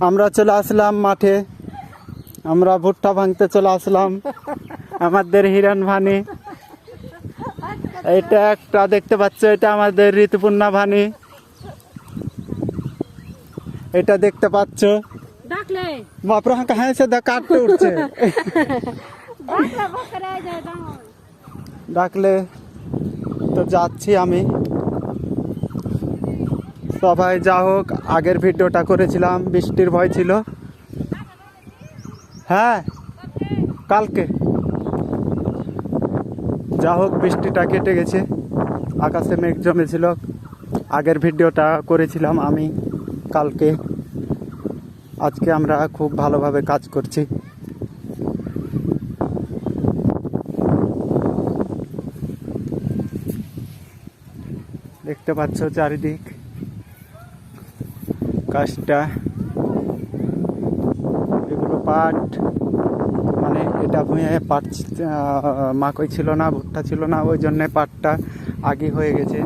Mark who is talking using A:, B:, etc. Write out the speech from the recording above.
A: আমরা চলে আসলাম মাঠে, আমরা ভুট্টা ভাঙতে চলে আসলাম আমাদের হিরণ ভানি। এটা একটা দেখতে পাচ্ছ, এটা আমাদের ঋতুপূর্ণা ভানি। এটা দেখতে পাচ্ছ বাপরে কাহে সে কাটতে উঠছে। ডাকলে তো যাচ্ছি আমি। সবাই যা হোক, আগের ভিডিওটা করেছিলাম, বৃষ্টির ভয় ছিল। হ্যাঁ কালকে যা হোক বৃষ্টিটা কেটে গেছে, আকাশে মেঘ জমেছিল। আগের ভিডিওটা করেছিলাম আমি কালকে। আজকে আমরা খুব ভালোভাবে কাজ করছি। দেখতে পাচ্ছ চারিদিক কাজটা। এগুলো পাট, মানে এটা ভুঁয়ে পাট মাকই ছিল না, ভুট্টা ছিল না, ওই জন্যে পাটটা আগে হয়ে গেছে।